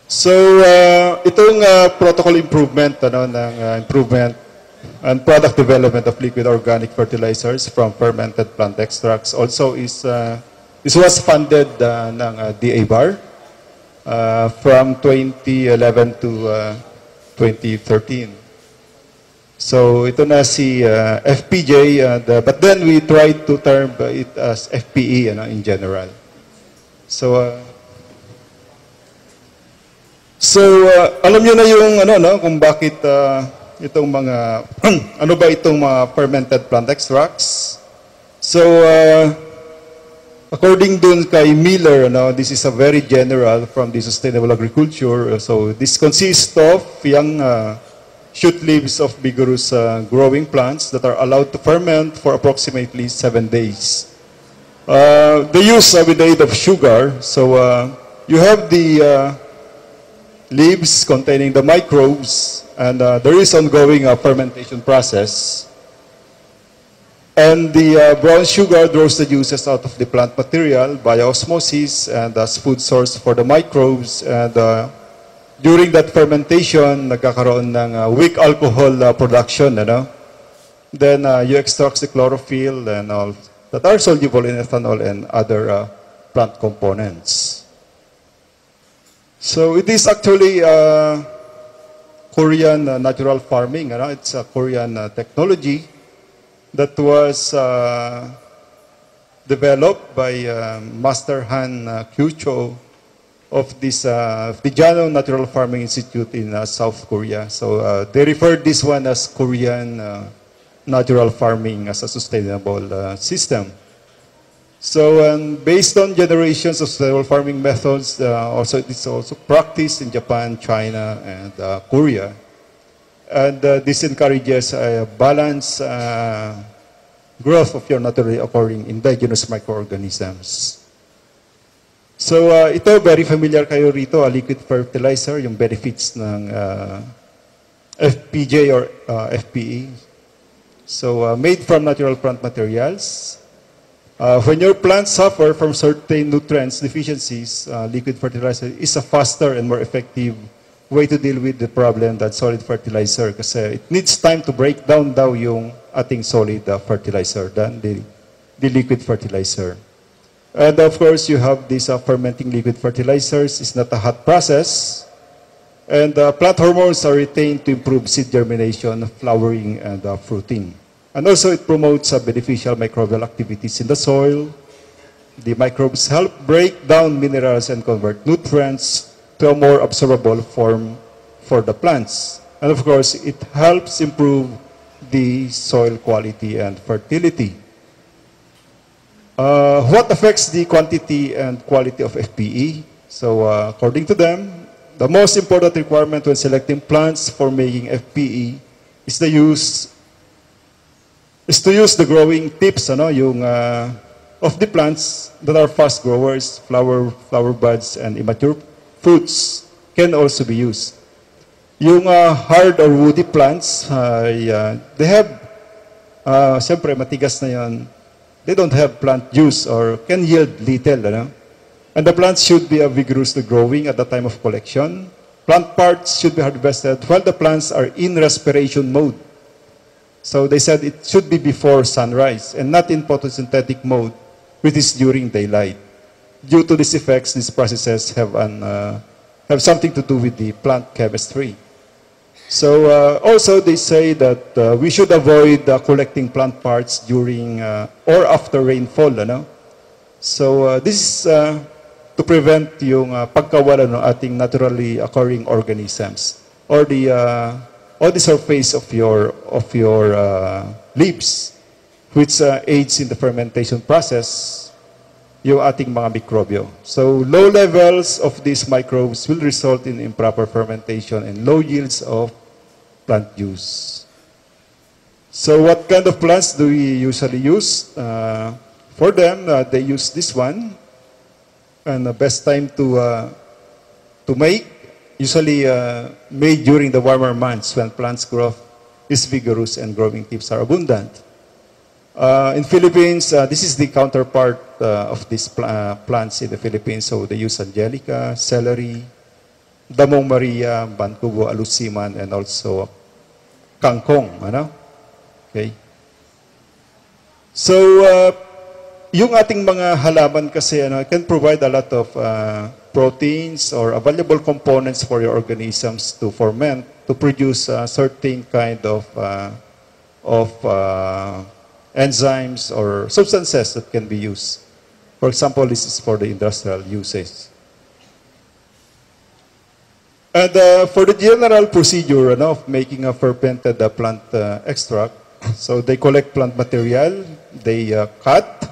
So, itong protocol improvement, improvement and product development of liquid organic fertilizers from fermented plant extracts also is, this was funded ng DA-BAR from 2011 to 2013. So, ito na si FPJ, but then we tried to term it as FPE in general. So, alam niyo na yung kung bakit itong mga ano ba itong mga fermented plant extracts. So according dun kay Miller, this is a very general from the sustainable agriculture. So this consists of young shoot leaves of vigorous growing plants that are allowed to ferment for approximately 7 days. They use with the aid of sugar. So you have the leaves containing the microbes, and there is ongoing fermentation process. And the brown sugar draws the juices out of the plant material by osmosis and as food source for the microbes. And during that fermentation, nagkakaroon ng weak alcohol production. Then you extract the chlorophyll and all that are soluble in ethanol and other plant components. So it is actually Korean natural farming. It's a Korean technology that was developed by Master Han Kyu-cho of this Fijano Natural Farming Institute in South Korea. So they referred this one as Korean natural farming as a sustainable system. So based on generations of sustainable farming methods, it's also practiced in Japan, China, and Korea. And this encourages a balanced growth of your naturally occurring indigenous microorganisms. So ito, very familiar kayo rito, a liquid fertilizer, yung benefits ng FPJ or FPE. So made from natural plant materials. When your plants suffer from certain nutrients deficiencies, liquid fertilizer is a faster and more effective way to deal with the problem than solid fertilizer kasi it needs time to break down daw yung ating solid fertilizer than the liquid fertilizer. And of course, you have these fermenting liquid fertilizers. It's not a hot process. And plant hormones are retained to improve seed germination, flowering, and fruiting. And also it promotes beneficial microbial activities in the soil. The microbes help break down minerals and convert nutrients to a more absorbable form for the plants. And of course, it helps improve the soil quality and fertility. What affects the quantity and quality of FPE? So according to them, the most important requirement when selecting plants for making FPE is to use the growing tips of the plants that are fast growers, flower buds, and immature fruits can also be used. Yung hard or woody plants, they have, siyempre matigas na yan, they don't have plant juice or can yield little. And the plants should be vigorously growing at the time of collection. Plant parts should be harvested while the plants are in respiration mode. So they said it should be before sunrise and not in photosynthetic mode, which is during daylight. Due to these effects, these processes have something to do with the plant chemistry. So also they say that we should avoid collecting plant parts during or after rainfall. So this is to prevent yung pagkawala ng ating naturally occurring organisms or the surface of your leaves, which aids in the fermentation process, yung ating mga mikrobyo. So low levels of these microbes will result in improper fermentation and low yields of plant juice. So what kind of plants do we usually use? For them, they use this one, and the best time to make, usually made during the warmer months when plants' growth is vigorous and growing tips are abundant. In Philippines, this is the counterpart of these plants in the Philippines. So they use angelica, celery, Damong Maria, Bancubo, Alusiman, and also Kangkong. Ano? Okay. So, yung ating mga halaman kasi can provide a lot of proteins or valuable components for your organisms to ferment, to produce a certain kind of enzymes or substances that can be used. For example, this is for the industrial uses. And for the general procedure of making a fermented plant extract, so they collect plant material, they cut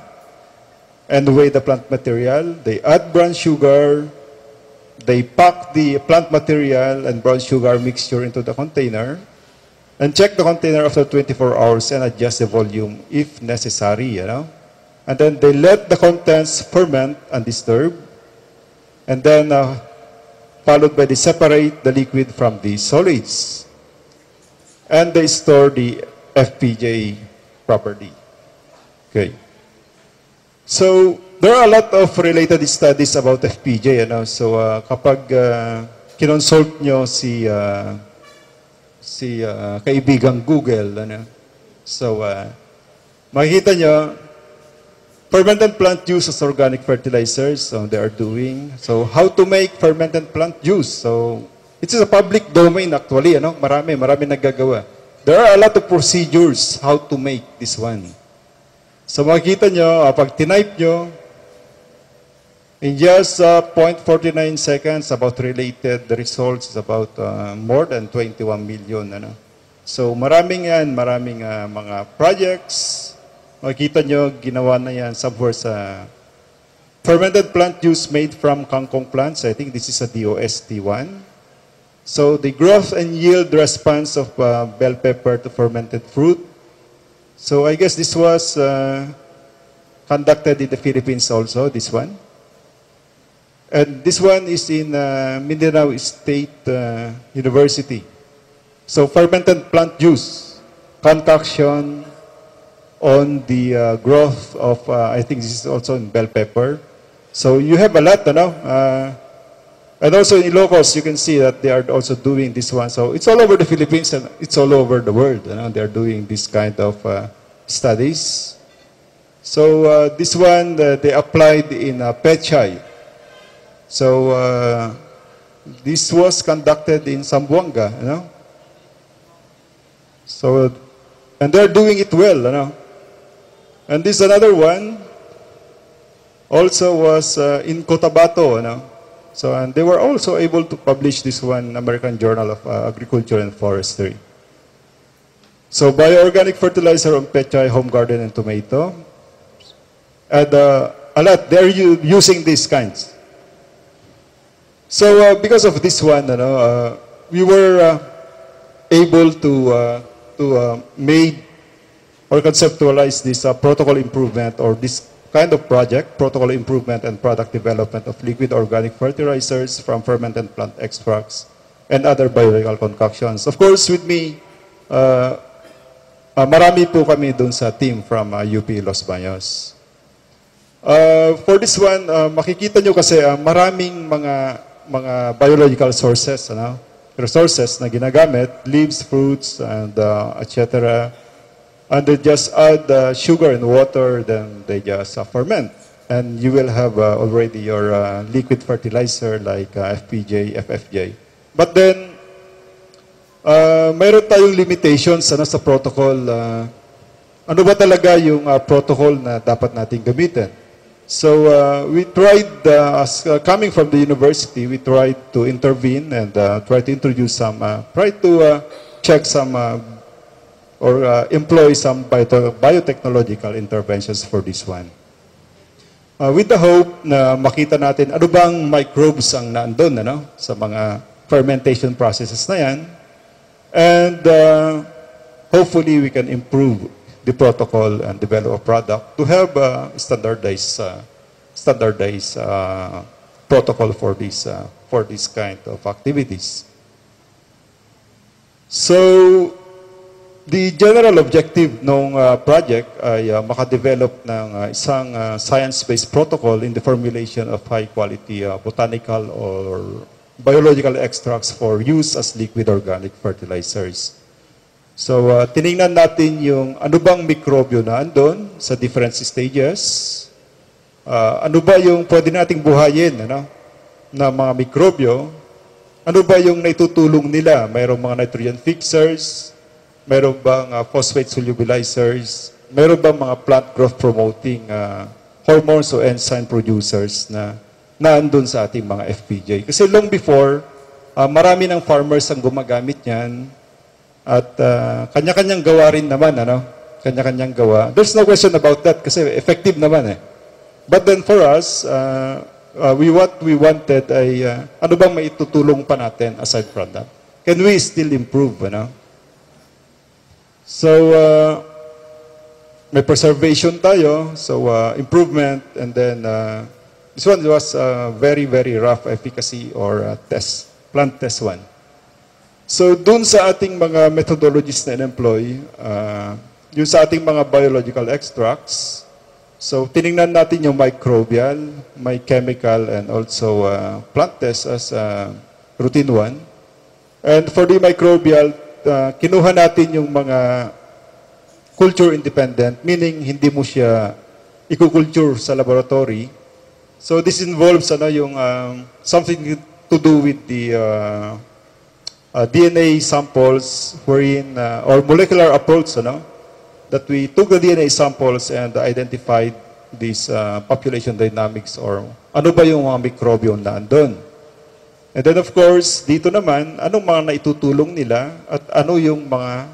and weigh the plant material, they add brown sugar, they pack the plant material and brown sugar mixture into the container, and check the container after 24 hours and adjust the volume if necessary, And then they let the contents ferment undisturbed, and then followed by they separate the liquid from the solids. And they store the FPJ properly. Okay. So, there are a lot of related studies about FPJ. So, kapag kinonsult nyo si kaibigang Google, so, makikita nyo, fermented plant juice as organic fertilizers, so they are doing. So, how to make fermented plant juice? So, it is a public domain actually, Marami naggagawa. There are a lot of procedures how to make this one. So, makikita nyo, pag tinype nyo, in just 0.49 seconds, about related, the results is about more than 21 million. So, maraming mga projects. Makikita nyo, ginawa na yan somewhere sa fermented plant juice made from kangkong plants. I think this is a DOST1. So, the growth and yield response of bell pepper to fermented fruit. So, I guess this was conducted in the Philippines also, this one. And this one is in Mindanao State University. So, fermented plant juice, concoction on the growth of, I think this is also in bell pepper. So, you have a lot, and also in Ilocos, you can see that they are also doing this one. So, it's all over the Philippines and it's all over the world. They are doing this kind of studies. So, this one, they applied in Pechay. So, this was conducted in Zamboanga, So, and they're doing it well, And this another one also was in Cotabato, So, and they were also able to publish this one, American Journal of Agriculture and Forestry. So, bioorganic fertilizer on Pechay, home garden, and tomato. And a lot, they're using these kinds. So, because of this one, we were able to make or conceptualize this protocol improvement or this kind of project, protocol improvement and product development of liquid organic fertilizers from fermented plant extracts and other biological concoctions. Of course, with me, marami po kami dun sa team from UP Los Baños. For this one, makikita nyo kasi maraming mga biological sources, resources na ginagamit, leaves, fruits, and etc. And they just add sugar and water, then they just ferment. And you will have already your liquid fertilizer like FPJ, FFJ. But then, mayroon tayong limitations sa protocol. Ano ba talaga yung protocol na dapat nating gamitin? So, we tried, coming from the university, we tried to intervene and try to introduce some, try to check some or employ some biotechnological interventions for this one. With the hope na makita natin ano bang microbes ang naandun sa mga fermentation processes na yan. And hopefully we can improve the protocol and develop a product to have standardized protocol for this kind of activities. So, the general objective ng project ay makadevelop ng isang science-based protocol in the formulation of high-quality botanical or biological extracts for use as liquid organic fertilizers. So, tiningnan natin yung ano bang mikrobyo na andon sa different stages. Ano ba yung pwede nating buhayin na mga mikrobyo? Ano ba yung naitutulong nila? Mayroong mga nitrogen fixers? Mayroong bang phosphate solubilizers? Mayroong bang mga plant growth promoting hormones o enzyme producers na naandun sa ating mga FPJ? Kasi long before, marami ng farmers ang gumagamit niyan. At kanya-kanyang gawa rin naman, Kanya-kanyang gawa. There's no question about that kasi effective naman eh. But then for us, what we wanted ay, ano bang maitutulong pa natin aside from that? Can we still improve, So, may preservation tayo, so improvement, and then this one was very, very rough efficacy or test, plant test one. So, dun sa ating mga methodologies na in-employ, yung sa ating mga biological extracts, so tiningnan natin yung microbial, may chemical, and also plant test as routine one. And for the microbial, kinuha natin yung mga culture independent, meaning hindi mo siya i-culture sa laboratory. So this involves yung something to do with the DNA samples wherein, or molecular approach, that we took the DNA samples and identified this population dynamics or ano ba yung mga mikrobyo na andun. And then of course, dito naman, anong mga naitutulong nila at ano yung mga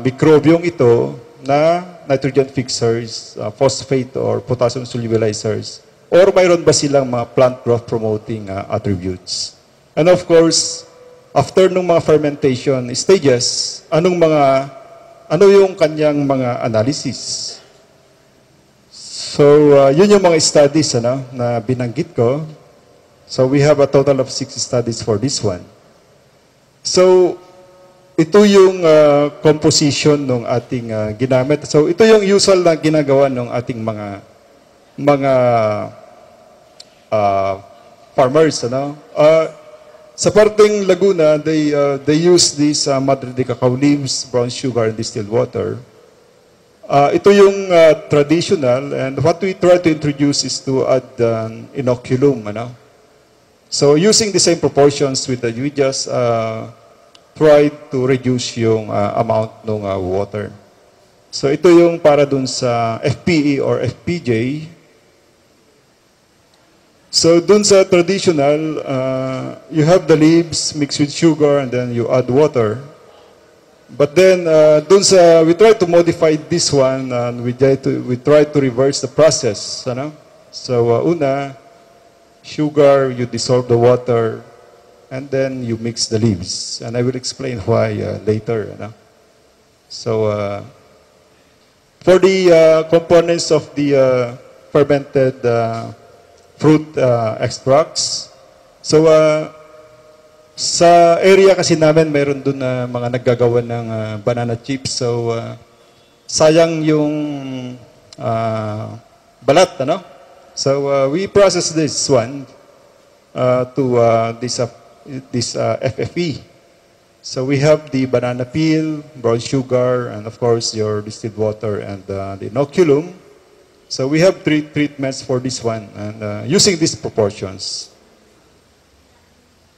mikrobyong ito na nitrogen fixers, phosphate or potassium solubilizers, or mayroon ba silang mga plant growth promoting attributes. And of course, after nung mga fermentation stages, ano yung kanyang mga analysis. So, yun yung mga studies na binanggit ko. So, we have a total of 6 studies for this one. So, ito yung composition ng ating ginamit. So, ito yung usual na ginagawa ng ating mga farmers. Sa parteng Laguna, they use these Madre de Cacao leaves, brown sugar, and distilled water. Ito yung traditional, and what we try to introduce is to add inoculum. So using the same proportions we just try to reduce yung amount ng water. So ito yung para dun sa FPE or FPJ. So dun sa traditional, you have the leaves mixed with sugar and then you add water. But then dun sa, we try to modify this one and we try to reverse the process. So una, sugar, you dissolve the water, and then you mix the leaves. And I will explain why later. So for the components of the fermented fruit extracts, so sa area kasi namin, mayroon doon na mga naggagawa ng banana chips. So sayang yung balat, So we process this one to this FFE. So we have the banana peel, brown sugar, and of course your distilled water and the inoculum. So we have 3 treatments for this one, and using these proportions.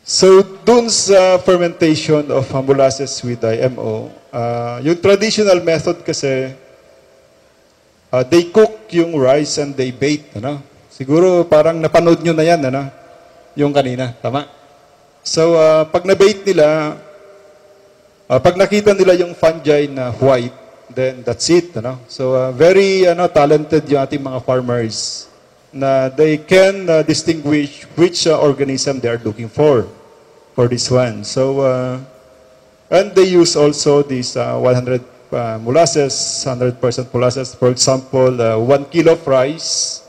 So dun sa fermentation of molasses with IMO, yung traditional method kasi, they cook yung rice and they bake, Siguro parang napanood nyo na yan, yung kanina, tama? So, pag na-bake nila, pag nakita nila yung fungi na white, then that's it, So, very talented yung ating mga farmers na they can distinguish which organism they are looking for this one. So, and they use also this 100 molasses, 100% molasses. For example, 1 kilo of rice,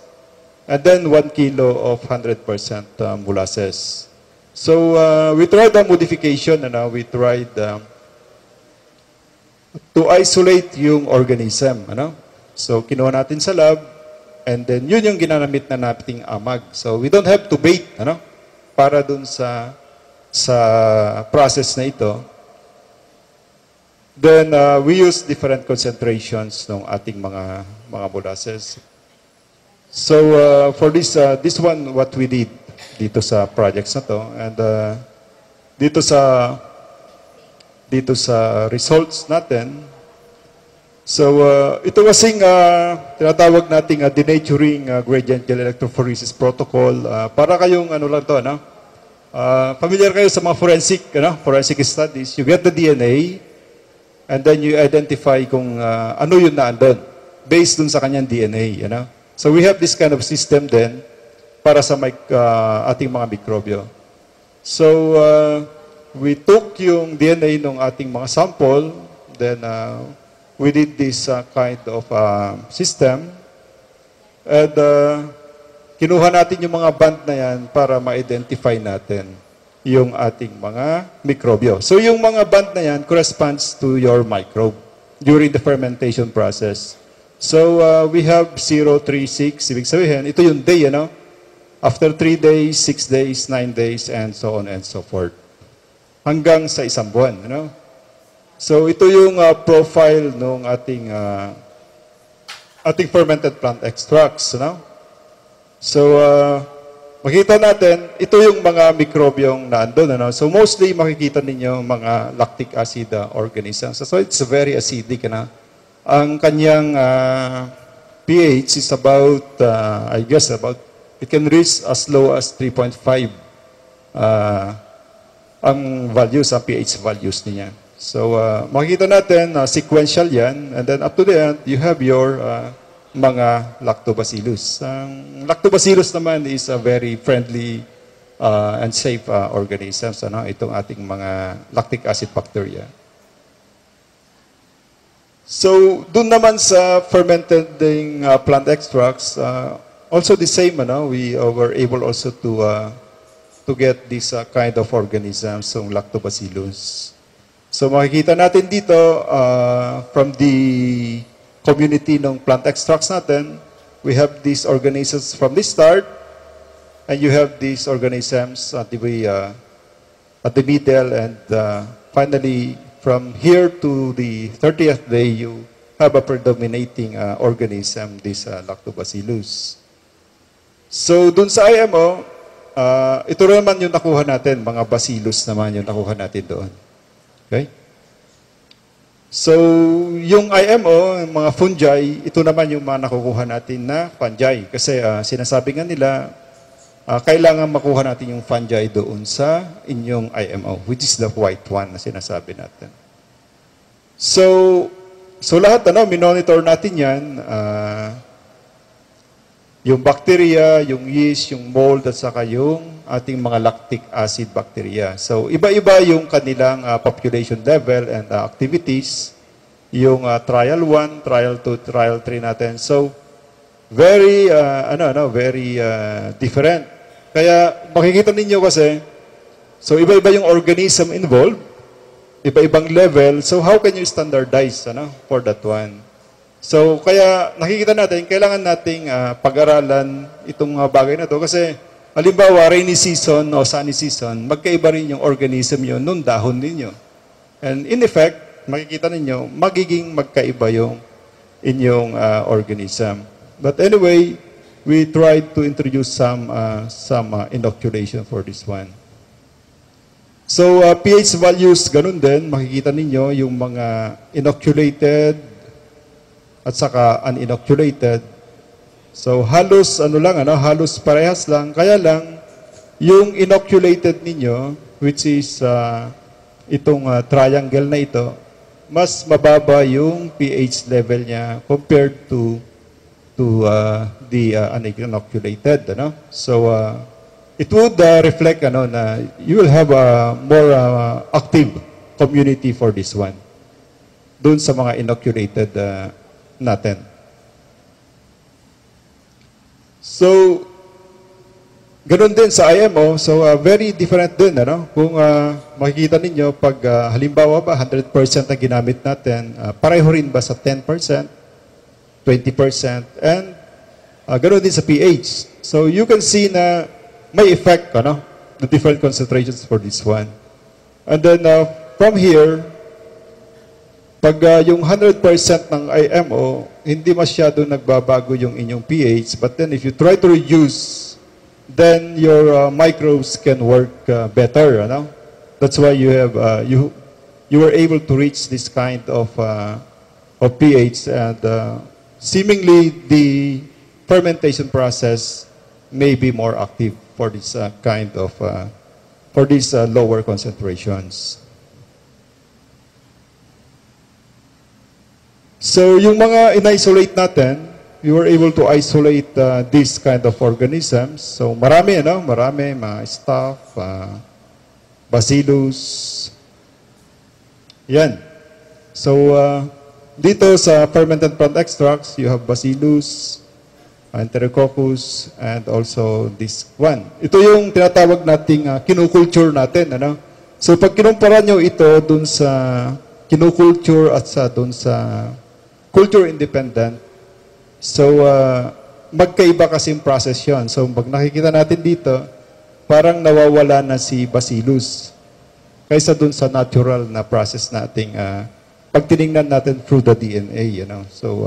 and then 1 kilo of 100% molasses. So, we tried a modification, we tried to isolate yung organism, So, kinuha natin sa lab, and then yun yung ginamit na nating amag. So, we don't have to bait, para dun sa process na ito, then we use different concentrations ng ating mga molasses. So for this one, what we did dito sa projects na to, and dito sa results natin, so ito kasing tinatawag nating denaturing gradient gel electrophoresis protocol. Para kayong ano lang to, no? Familiar kayo sa mga forensic studies. You get the DNA and then you identify kung ano yun na andun based dun sa kanyang DNA, you know? So we have this kind of system then para sa ating mga mikrobyo. So we took yung DNA ng ating mga sample, then we did this kind of system, and kinuha natin yung mga band na yan para ma-identify natin yung ating mga mikrobyo. So yung mga band na yan corresponds to your microbe during the fermentation process. So we have 0, 3, 6, ibig sabihin, ito yung day, you know? After 3 days, 6 days, 9 days, and so on and so forth. Hanggang sa isang buwan, you know? So ito yung profile ng ating fermented plant extracts, you know? So makita natin, ito yung mga mikrobyong naandun, ano? So mostly makikita ninyo mga lactic acid organisms. So it's very acidic, you know? Ang kanyang pH is about, I guess, it can reach as low as 3.5 ang values, ang pH values niya. So, makikita natin, sequential yan, and then up to the end, you have your mga lactobacillus. Ang lactobacillus naman is a very friendly and safe organisms, ano? Itong ating mga lactic acid bacteria. So, dun naman sa fermented plant extracts, also the same, ano? We were able also to get this kind of organisms, so lactobacillus. So, makikita natin dito from the community ng plant extracts natin, we have these organisms from the start, and you have these organisms at the middle, and finally, from here to the 30th day, you have a predominating organism, this lactobacillus. So, dun sa IMO, ito naman yung nakuha natin, mga bacillus naman yung nakuha natin doon. Okay? So, yung IMO, mga fungi, ito naman yung mga nakukuha natin na fungi. Kasi sinasabi nga nila, kailangan makuha natin yung fungi doon sa inyong IMO, which is the white one na sinasabi natin. So lahat, minonitor natin yan, yung bacteria, yung yeast, yung mold, at saka yung ating mga lactic acid bacteria. So, iba-iba yung kanilang population level and activities, yung trial 1, trial 2, trial 3 natin. So, very, very different. Kaya makikita ninyo kasi, so iba-iba yung organism involved, iba-ibang level, so how can you standardize for that one? So kaya nakikita natin, kailangan nating pag-aralan itong bagay na to kasi halimbawa rainy season o sunny season, magkaiba rin yung organism yun nung dahon ninyo. And in effect, makikita ninyo, magiging magkaiba yung inyong organism. But anyway, we tried to introduce some inoculation for this one. So, pH values, ganun din. Makikita ninyo yung mga inoculated at saka uninoculated. So, halos, halos parehas lang. Kaya lang, yung inoculated ninyo, which is itong triangle na ito, mas mababa yung pH level niya compared to the uninoculated, So it would reflect na you will have a more active community for this one doon sa mga inoculated natin. So ganoon din sa IMO, so very different din, Kung makikita ninyo pag halimbawa ba 100% ang ginamit natin, pareho rin ba sa 10%? 20%, and ganoon din sa pH. So you can see na may effect, the different concentrations for this one. And then from here, pag yung 100% ng IMO, hindi masyado nagbabago yung inyong pH, but then if you try to reduce, then your microbes can work better, ano? That's why you have you were able to reach this kind of pH, and seemingly the fermentation process may be more active for this kind of for these lower concentrations. So yung mga in-isolate natin, we were able to isolate these kind of organisms. So marami, ano? Marami, mga staph, bacillus. Yan. So dito sa fermented plant extracts, you have bacillus, enterococcus, and also this one. Ito yung tinatawag nating kinukulture natin, ano? So pag kinumpara nyo ito dun sa kinukulture at sa dun sa culture independent, so magkaiba kasing process yon. So pag nakikita natin dito, parang nawawala na si bacillus kaysa dun sa natural na process nating pag tinignan natin through the DNA, you know. So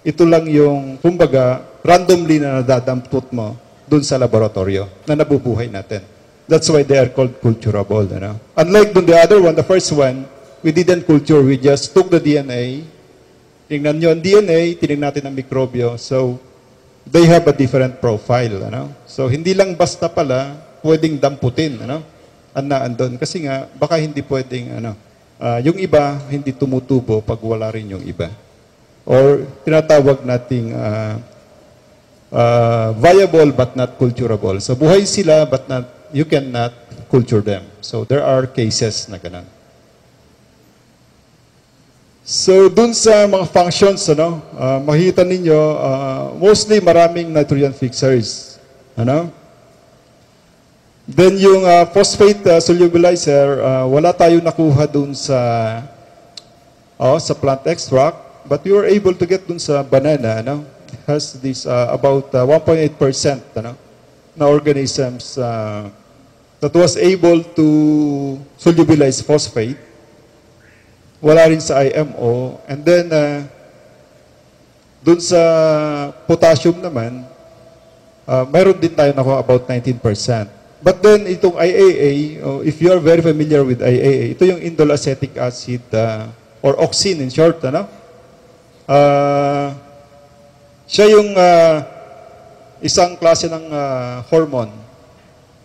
ito lang yung kumbaga randomly na nadadampot mo dun sa laboratorio na nabubuhay natin. That's why they are called culturable, you know. Unlike dun the other one, the first one, we didn't culture, we just took the DNA. Tingnan nyo ang DNA, tinignan natin ang mikrobyo. So, they have a different profile. Ano? So, hindi lang basta pala pwedeng damputin. Ano? Andun. Kasi nga, baka hindi pwedeng, yung iba, hindi tumutubo pag wala rin yung iba. Or, tinatawag nating viable but not culturable. So, buhay sila but you cannot culture them. So, there are cases na ganun. So, dun sa mga functions, makikita ninyo, mostly maraming nitrogen fixers. Ano? Then yung phosphate solubilizer, wala tayo nakuha dun sa plant extract, but we were able to get dun sa banana. Ano? It has this about 1.8% na organisms that was able to solubilize phosphate. Wala rin sa IMO. And then, dun sa potassium naman, mayroon din tayo nakuha about 19%. But then, itong IAA, if you are very familiar with IAA, ito yung indole acetic acid, or auxin in short, ano? Siya yung isang klase ng hormone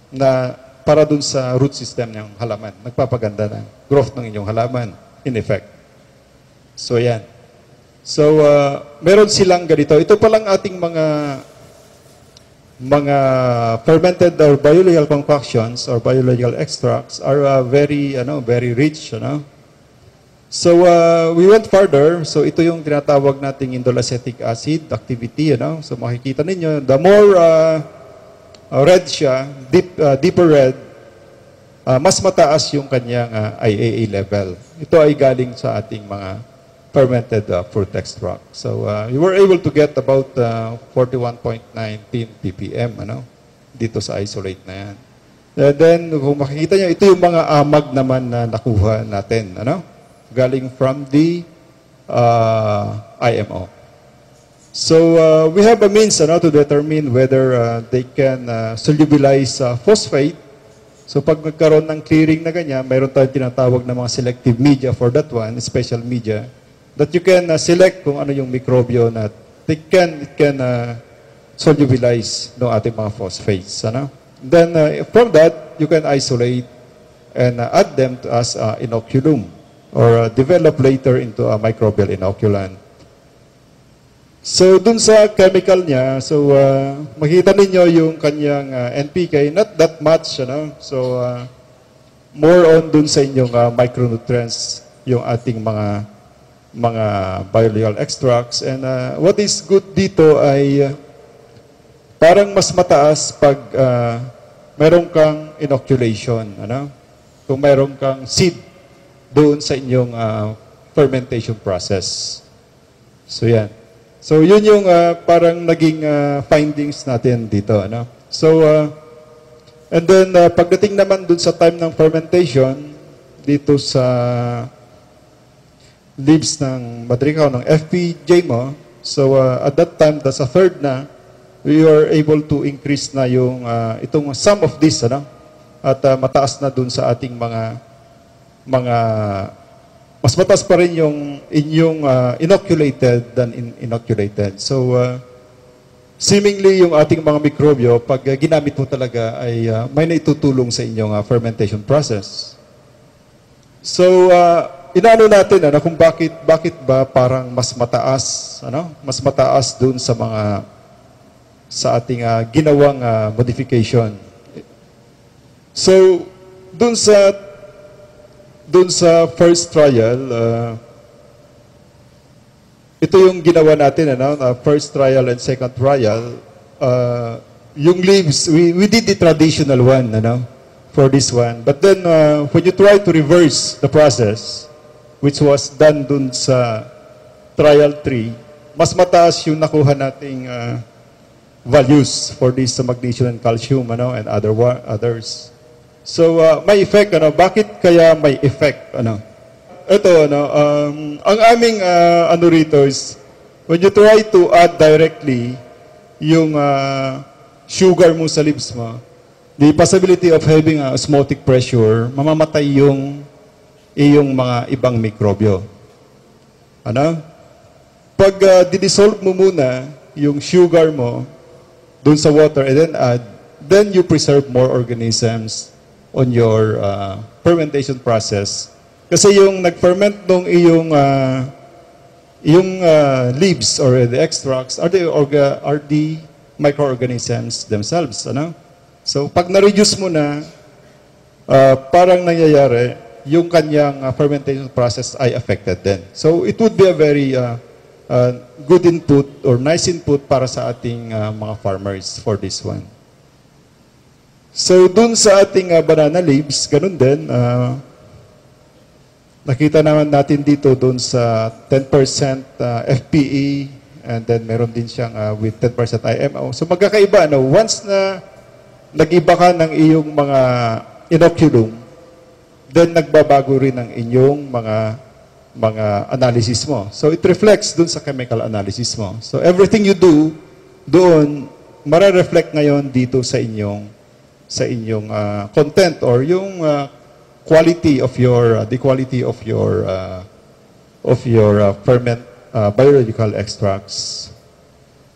na para dun sa root system ng halaman. Nagpapaganda ng growth ng inyong halaman. In effect. So, yan. So, meron silang ganito. Ito palang ating mga fermented or biological concoctions or biological extracts are very rich, So, we went further. So, ito yung tinatawag nating indole acetic acid activity, So, makikita ninyo, the more red siya, deeper red, mas mataas yung kanyang IAA level. Ito ay galing sa ating mga fermented fruit extract. So, we were able to get about 41.19 ppm dito sa isolate na yan. And then, kung makikita nyo, ito yung mga amag naman na nakuha natin. Galing from the IMO. So, we have a means to determine whether they can solubilize phosphate. So pag nagkaroon ng clearing na ganyan, mayroon tayong tinatawag na mga selective media for that one, special media, that you can select kung ano yung mikrobyo na it can solubilize ng ating mga phosphates. Then from that, you can isolate and add them to as inoculum or develop later into a microbial inoculant. So, dun sa chemical niya, so, makita ninyo yung kanyang NPK, not that much, So, more on dun sa inyong micronutrients, yung ating mga biological extracts. And what is good dito ay parang mas mataas pag meron kang inoculation, Kung meron kang seed doon sa inyong fermentation process. So, yan. So, yun yung parang naging findings natin dito. So, And then, pagdating naman dun sa time ng fermentation, dito sa leaves ng madrikaw, ng FPJ mo, so at that time, that's a third na, we are able to increase na yung, itong some of this, ano? At mataas na dun sa ating mga, mas mataas pa rin yung inyong inoculated than inoculated. So, seemingly yung ating mga mikrobyo, pag ginamit mo talaga ay may naitutulong sa inyong fermentation process. So, inaano natin kung bakit ba parang mas mataas, mas mataas dun sa mga sa ating ginawang modification. So, dun sa first trial, ito yung ginawa natin, first trial and second trial. Yung leaves, we did the traditional one, for this one. But then, when you try to reverse the process, which was done dun sa trial 3, mas mataas yung nakuha nating values for this magnesium and calcium, and others. So, may effect, bakit kaya may effect, Ito, ang aming rito is, when you try to add directly yung sugar mo sa leaves mo, the possibility of having osmotic pressure, mamamatay yung mga ibang mikrobyo. Pag didissolve mo muna yung sugar mo dun sa water and then you preserve more organisms on your fermentation process. Kasi yung nag-ferment nung iyong leaves or the extracts are the microorganisms themselves. So pag na-reduce mo na, parang nangyayari, yung kanyang fermentation process ay affected din. So it would be a very good input or nice input para sa ating mga farmers for this one. So dun sa ating banana leaves, ganun din, nakita naman natin dito dun sa 10% FPE and then meron din siyang with 10% IMO. So magkakaiba, once na nag-iba ka ng iyong mga inoculum, then nagbabago rin ang inyong mga analysis mo. So it reflects dun sa chemical analysis mo. So everything you do doon, mara-reflect ngayon dito sa inyong content or yung quality of your the quality of your ferment biological extracts.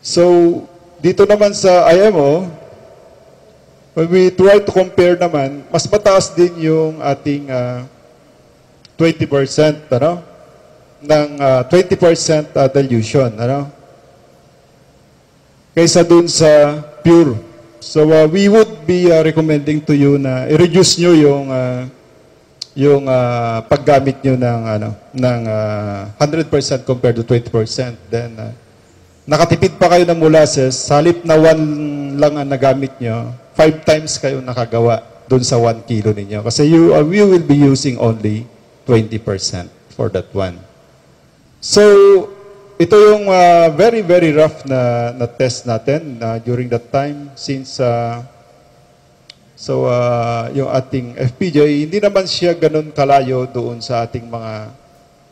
So dito naman sa IMO, when we try to compare naman, mas mataas din yung ating 20% ng 20% dilution, kaysa dun sa pure. So we would be recommending to you na i-reduce nyo yung paggamit nyo ng 100% compared to 20%. Then nakatipid pa kayo ng molasses, halip na 1 lang ang nagamit nyo, 5 times kayo nakagawa dun sa 1 kilo ninyo. Kasi you will be using only 20% for that one. So ito yung very, very rough na test natin during that time since yung ating FPJ, hindi naman siya ganun kalayo doon sa ating mga,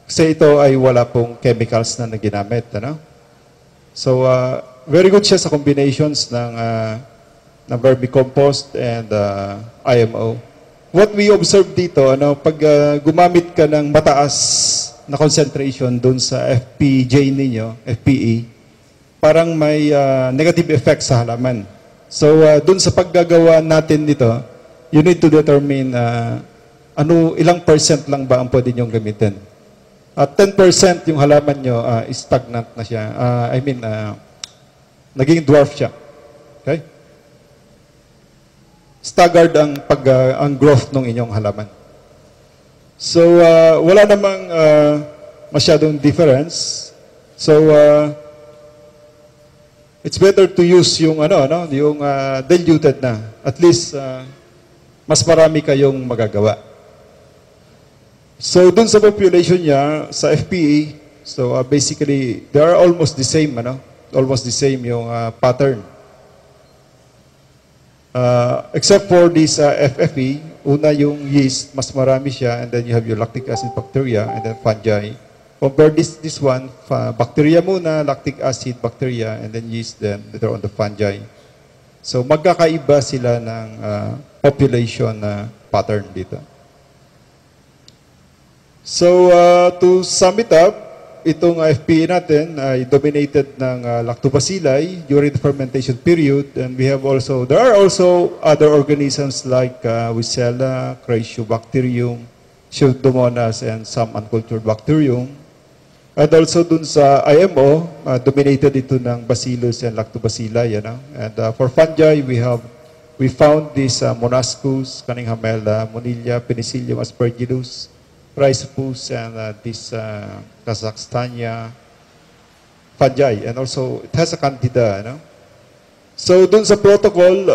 kasi ito ay wala pong chemicals na ginamit. So, very good siya sa combinations ng vermicompost and IMO. What we observe dito, pag gumamit ka ng mataas na concentration doon sa FPJ ninyo, FPE, parang may negative effect sa halaman. So, doon sa paggagawa natin nito, you need to determine ilang percent lang ba ang pwede nyong gamitin. At 10% yung halaman nyo, stagnant na siya. Naging dwarf siya. Okay? Staggered ang growth ng inyong halaman. So, wala namang masyadong difference. So, it's better to use yung yung diluted na. At least mas marami kayong magagawa. So, dun sa population niya sa FPE, so basically they are almost the same, almost the same yung pattern. Except for this FFE, una yung yeast, mas marami siya, and then you have your lactic acid bacteria, and then fungi. Compare this one, bacteria muna, lactic acid bacteria, and then yeast, then later on the fungi. So magkakaiba sila ng population pattern dito. So to sum it up, itong FPA natin ay dominated ng lactobacilli during the fermentation period, and we have also, there are also other organisms like Wisella, Crassiobacterium, Pseudomonas, and some uncultured bacterium. And also dun sa IMO, dominated ito ng Bacillus and Lactobacilli, you know? And for fungi, we found this Monascus, Cunninghamella, Monilla, Penicillium aspergillus, Rhizopus, and this Kazakhstania fungi, and also it has a candida, you know? So dun sa protocol,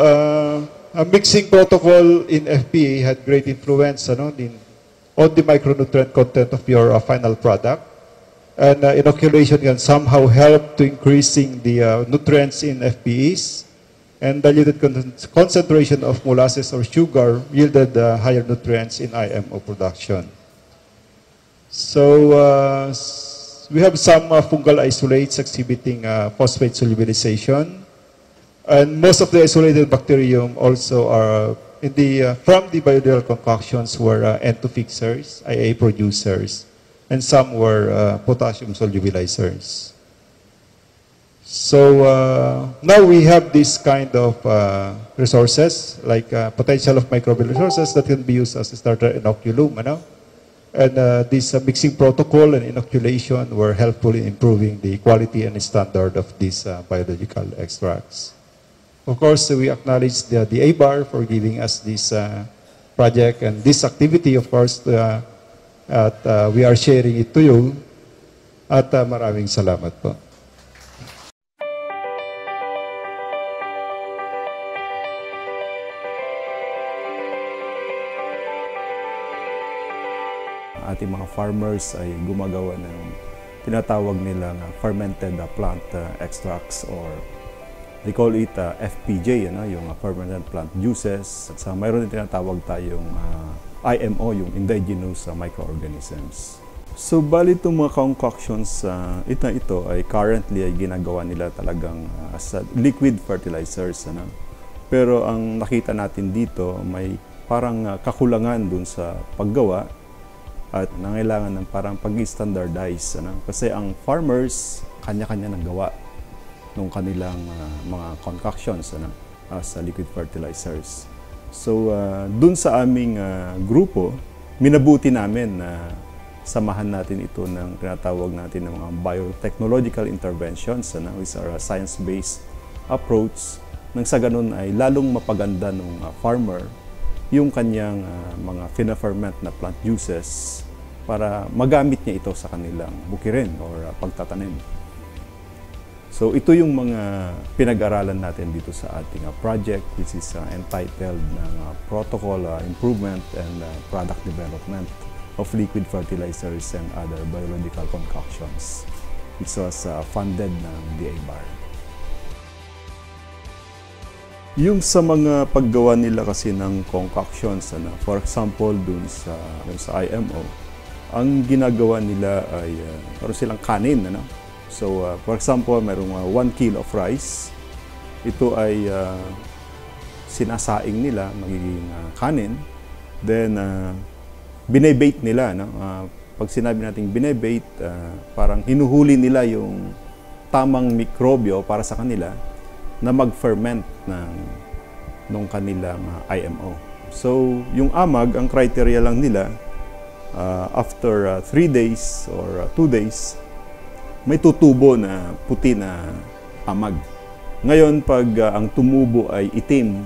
a mixing protocol in FPA had great influence, on the micronutrient content of your final product. And inoculation can somehow help to increasing the nutrients in FPAs, and diluted concentration of molasses or sugar yielded higher nutrients in IMO production. So we have some fungal isolates exhibiting phosphate solubilization, and most of the isolated bacterium also are from the biodiesel concoctions were N2 fixers, IA producers, and some were potassium solubilizers. So now we have this kind of resources, like potential of microbial resources that can be used as a starter inoculum, and this mixing protocol and inoculation were helpful in improving the quality and standard of these biological extracts. Of course, we acknowledge the ABAR for giving us this project and this activity, of course, we are sharing it to you, at maraming salamat po. Ating mga farmers ay gumagawa ng tinatawag nilang fermented plant extracts, or they call it FPJ, yung fermented plant juices. At mayroon din tinatawag tayong IMO, yung indigenous microorganisms. So, bali itong mga concoctions ito ay currently ay ginagawa nila talagang as liquid fertilizers. Pero ang nakita natin dito, may parang kakulangan dun sa paggawa at nangailangan ng parang pag-standardize. Kasi ang farmers, kanya-kanya ng gawa ng kanilang mga concoctions as liquid fertilizers. So, dun sa aming grupo, minabuti namin na samahan natin ito ng tinatawag natin ng mga biotechnological interventions, which are a science-based approach, nang sa ganun ay lalong mapaganda ng farmer yung kanyang mga fina-ferment na plant juices para magamit niya ito sa kanilang bukirin or pagtatanim. So ito yung mga pinag-aralan natin dito sa ating project, which is entitled ng Protocol Improvement and Product Development of Liquid Fertilizers and Other Biological Concoctions. It was funded ng DABAR. Yung sa mga paggawa nila kasi ng concoctions, for example, dun sa IMO, ang ginagawa nila ay meron silang kanin. So, for example, mayroong 1 kilo of rice. Ito ay sinasaing nila, magiging kanin. Then, binebate nila. Pag sinabi natin binebate, parang hinuhuli nila yung tamang mikrobyo para sa kanila na mag-ferment ng kanilang IMO. So, yung amag, ang criteria lang nila, after 3 days or 2 days, may tutubo na puti na amag. Ngayon, pag ang tumubo ay itim,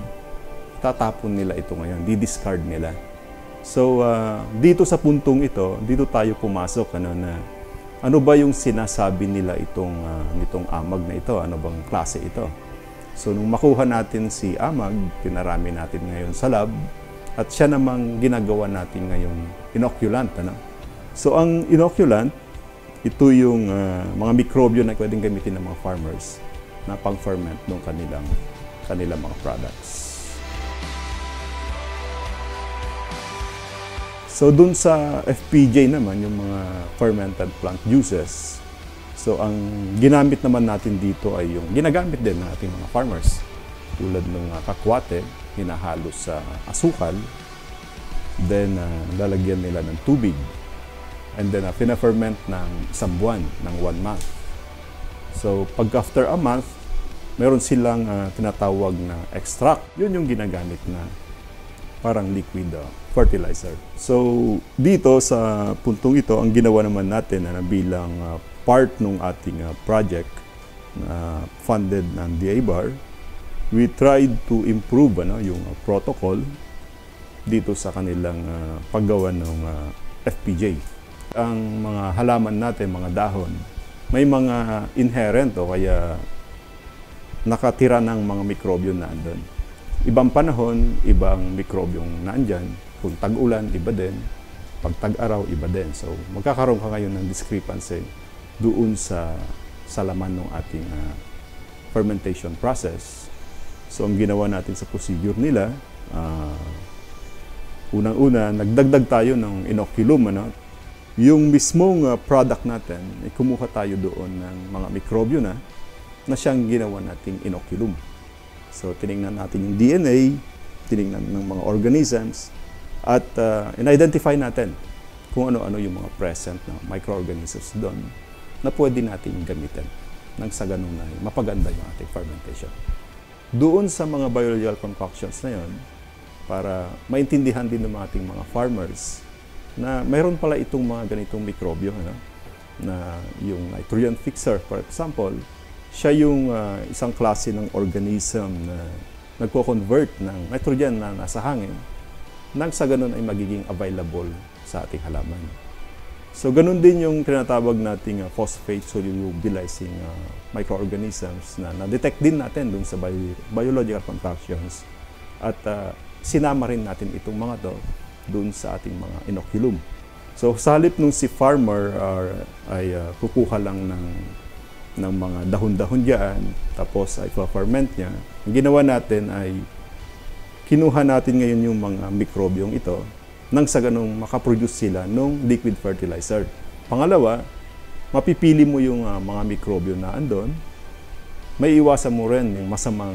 tatapon nila ito ngayon, di-discard nila. So, dito sa puntong ito, dito tayo pumasok, na ano ba yung sinasabi nila nitong amag na ito? Ano bang klase ito? So, nung makuha natin si amag, pinarami natin ngayon sa lab, at siya namang ginagawa natin ngayon inoculant. So, ang inoculant, ito yung mga mikrobyo na pwedeng gamitin ng mga farmers na pang-ferment ng kanilang mga products. So dun sa FPJ naman, yung mga fermented plant juices, so ang ginamit naman natin dito ay yung ginagamit din ng ating mga farmers. Tulad ng kakwate, hinahalo sa asukal, then lalagyan nila ng tubig, and then pina-ferment ng isang buwan, ng 1 month. So pag after a month, meron silang tinatawag na extract. Yun yung ginagamit na parang liquid fertilizer. So dito sa puntong ito, ang ginawa naman natin na bilang part ng ating project na funded ng DA-BAR, we tried to improve yung protocol dito sa kanilang paggawa ng FPJ. Ang mga halaman natin, mga dahon, may mga inherent o kaya nakatira ng mga mikrobyo na andun. Ibang panahon, ibang mikrobyong naandyan. Kung tag-ulan, iba din. Pag tag-araw, iba din. So, magkakaroon ka ngayon ng discrepancy doon sa laman ng ating fermentation process. So, ang ginawa natin sa procedure nila, unang-una, nagdagdag tayo ng inoculum. Yung mismong product natin, kumuha tayo doon ng mga mikrobyo na siyang ginawa nating inoculum. So, tinignan natin yung DNA, tinignan ng mga organisms, at in-identify natin kung ano-ano yung mga present na microorganisms doon na pwede natin gamitin nang sa ganun na mapaganda yung ating fermentation. Doon sa mga biological concoctions na yon, para maintindihan din ng ating mga farmers na mayroon pala itong mga ganitong mikrobyo, na yung nitrogen fixer, for example, siya yung isang klase ng organism na nagko-convert ng nitrogen na nasa hangin nang sa ganun ay magiging available sa ating halaman. So ganun din yung tinatawag nating phosphate solubilizing microorganisms na na-detect din natin dun sa biological concoctions, at sinama rin natin itong mga to dun sa ating mga inoculum. So sa halip nung si farmer ay kukuha lang ng mga dahon-dahon diyan, tapos ay ferment niya, ang ginawa natin ay kinuha natin ngayon yung mga mikrobyong ito nang sa ganung makaproduce sila ng liquid fertilizer. Pangalawa, mapipili mo yung mga mikrobyo na andon, may iwasan mo rin yung masamang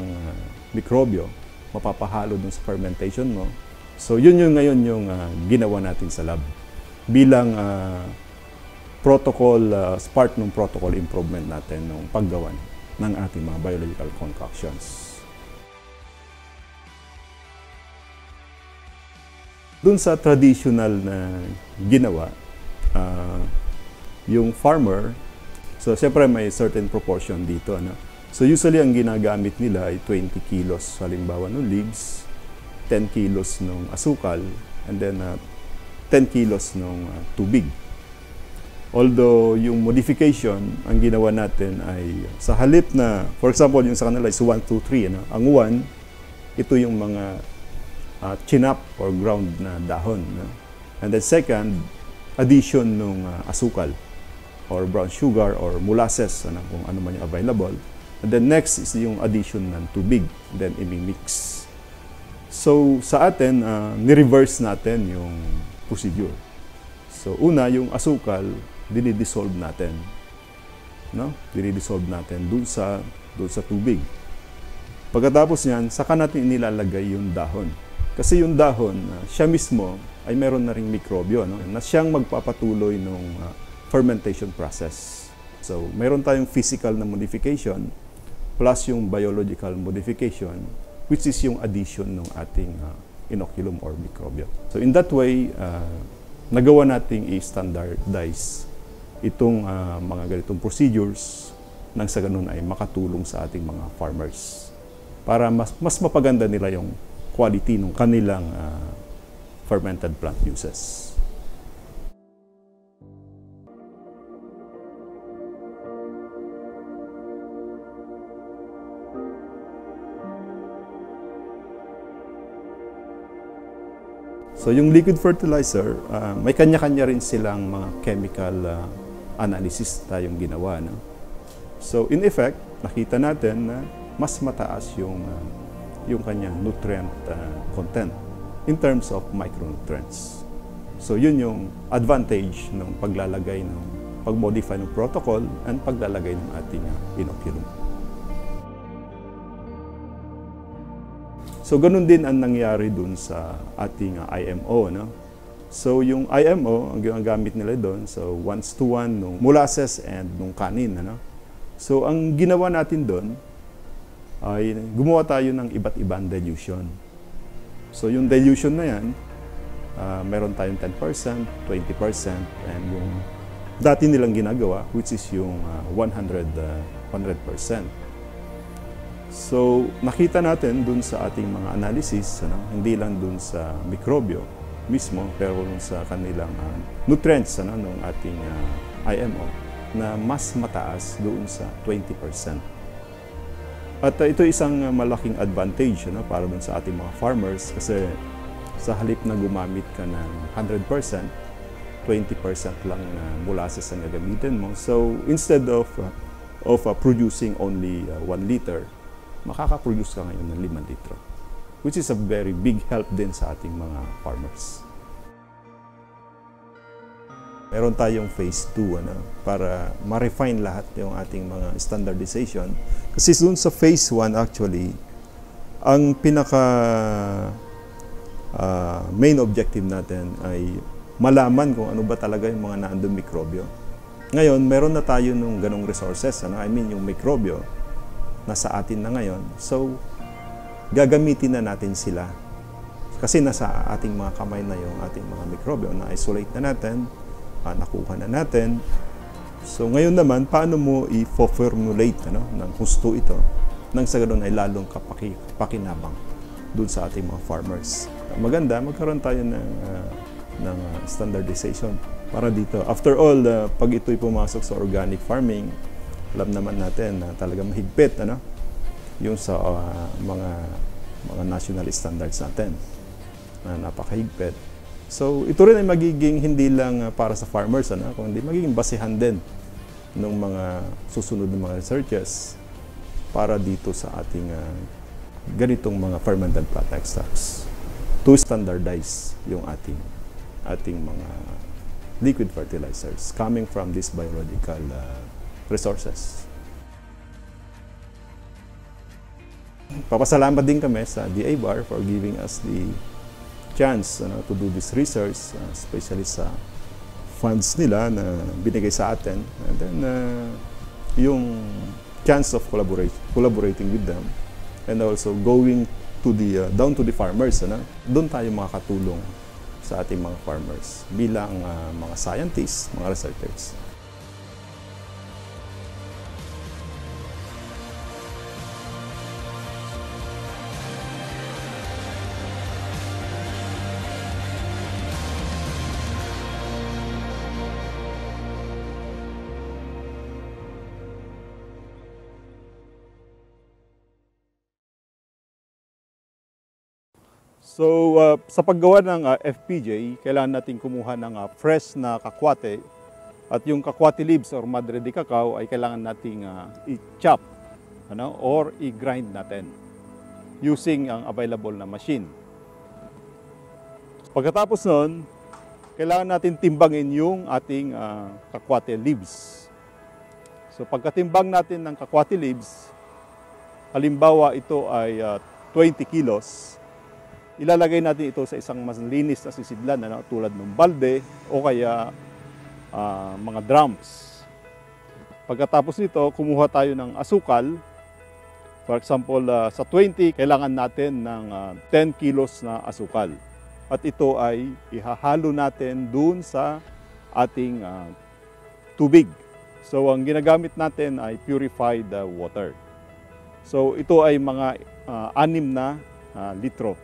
mikrobyo, mapapahalo dun sa fermentation mo. So yun yung ngayon yung ginawa natin sa lab bilang protocol, part ng protocol improvement natin ng paggawa ng ating mga biological concoctions. Doon sa traditional na ginawa, yung farmer, so siyempre may certain proportion dito. So usually ang ginagamit nila ay 20 kilos halimbawa ng leaves, 10 kilos ng asukal, and then 10 kilos ng tubig. Although yung modification, ang ginawa natin ay sa halip na, for example, yung sa kanila is 1, 2, 3. Ang 1, ito yung mga chinap or ground na dahon. And then second, addition ng asukal or brown sugar or molasses, kung ano man yung available. And then next is yung addition ng tubig, then imimix. So sa atin, ni-reverse natin yung procedure. So una, yung asukal, dinidissolve natin. Dinidissolve natin dun sa tubig. Pagkatapos niyan, saka natin inilalagay yung dahon. Kasi yung dahon, siya mismo ay meron na ring mikrobyo, na siyang magpapatuloy ng fermentation process. So, meron tayong physical na modification plus yung biological modification, which is yung addition ng ating inoculum or mikrobyo. So, in that way, nagawa nating i-standardize itong mga ganitong procedures nang sa ganun ay makatulong sa ating mga farmers para mas mapaganda nila yung quality ng kanilang fermented plant juices. So yung liquid fertilizer, may kanya-kanya rin silang mga chemical analysis tayong ginawa. So in effect, nakita natin na mas mataas yung kanyang nutrient content in terms of micronutrients. So So yun yung advantage ng paglalagay ng pag-modify ng protocol and paglalagay ng ating inoculum. So ganun din ang nangyari dun sa ating IMO, no? So yung IMO, ang ginagamit nila doon, so 1:1 nung molasses and nung kanin, ano? So ang ginawa natin doon ay gumawa tayo ng iba't ibang dilution. So yung dilution na yan, meron tayong 10%, 20%, and yung dati nilang ginagawa, which is yung 100%. So nakita natin dun sa ating mga analysis, ano, hindi lang dun sa mikrobyo mismo, pero dun sa kanilang nutrients, ano, ng ating IMO, na mas mataas doon sa 20%. At ito isang malaking advantage, ano, para dun sa ating mga farmers, kasi sa halip na gumamit ka ng 100%, 20% lang na molasses ang gagamitin mo. So instead of producing only 1 liter, makakaproduce ka ngayon ng 5 litro, which is a very big help din sa ating mga farmers. Meron tayong phase 2, ano, para ma-refine lahat yung ating mga standardization. Kasi doon sa phase 1 actually, ang pinaka main objective natin ay malaman kung ano ba talaga yung mga naandong mikrobyo. Ngayon, meron na tayo nung ganong resources, ano? I mean, yung mikrobyo nasa atin na ngayon. So, gagamitin na natin sila. Kasi nasa ating mga kamay na yung ating mga mikrobyo. Na-isolate na natin, nakuha na natin. So, ngayon naman, paano mo i-formulate, ano, ng husto ito nang sa ganoon ay lalong kapakinabang dun sa ating mga farmers. Maganda, magkaroon tayo ng standardization para dito. After all, pag ito'y pumasok sa organic farming, alam naman natin na talagang mahigpit, ano, yung sa mga national standards natin na napakahigpit. So ito rin ay magiging hindi lang para sa farmers, ano, kundi magiging basihan din ng mga susunod na mga researchers para dito sa ating ganitong mga fermented plant extracts to standardize yung ating mga liquid fertilizers coming from these biological resources. Papasalamat din kami sa DA-BAR for giving us the chance, ano, to do this research, especially sa funds nila na binigay sa atin. And then, yung chance of collaborating with them and also going to the down to the farmers, ano, doon tayo makakatulong sa ating mga farmers bilang mga scientists, mga researchers. So, sa paggawa ng FPJ, kailangan natin kumuha ng fresh na kakwate. At yung kakwate leaves or madre de cacao ay kailangan nating i-chop, ano, or i-grind natin using ang available na machine. Pagkatapos nun, kailangan natin timbangin yung ating kakwate leaves. So, pagkatimbang natin ng kakwate leaves, halimbawa ito ay 20 kilos, ilalagay natin ito sa isang mas linis na sisidlan, ano, tulad ng balde o kaya mga drums. Pagkatapos nito, kumuha tayo ng asukal. For example, sa 20, kailangan natin ng 10 kilos na asukal. At ito ay ihahalo natin dun sa ating tubig. So, ang ginagamit natin ay purified water. So, ito ay mga 6 na litro.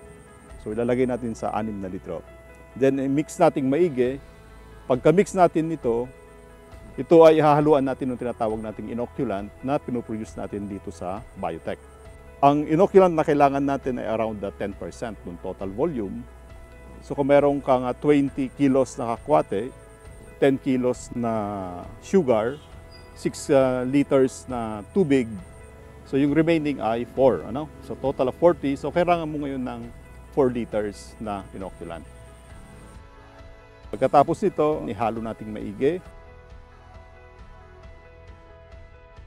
So, ilalagay natin sa 6 na litro. Then, mix natin maigi. Pagka-mix natin ito ay ihahaluan natin ng tinatawag nating inoculant na pinoproduce natin dito sa biotech. Ang inoculant na kailangan natin ay around 10% ng total volume. So, kung meron kang 20 kilos na kakwate, 10 kilos na sugar, 6 liters na tubig, so yung remaining ay 4. Ano? So, total of 40. So, kailangan mo ngayon ng 4 liters na inoculant. Pagkatapos nito, ihalo nating maigi.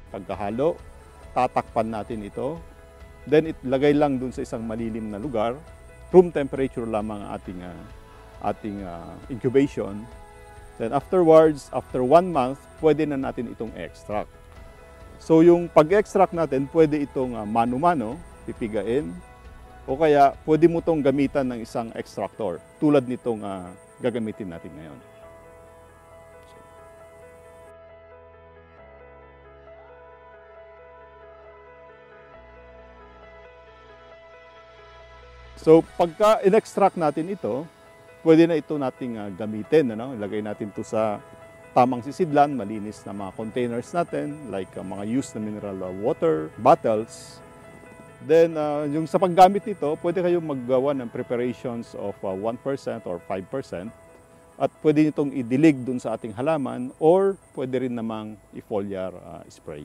Pagkahalo, tatakpan natin ito. Then lagay lang dun sa isang malilim na lugar. Room temperature lamang ang ating incubation. Then afterwards, after 1 month, pwede na natin itong extract. So yung pag-extract natin, pwede itong mano-mano, pipigain, o kaya pwede mo itong gamitan ng isang extractor, tulad nitong gagamitin natin ngayon. So pagka in-extract natin ito, pwede na ito nating gamitin. Ilagay natin ito sa tamang sisidlan, malinis na mga containers natin, like mga used na mineral water, bottles. Then yung sa paggamit nito, pwede kayong maggawa ng preparations of 1% or 5%. At pwede nitong idilig dun sa ating halaman or pwede rin namang i-foliar spray.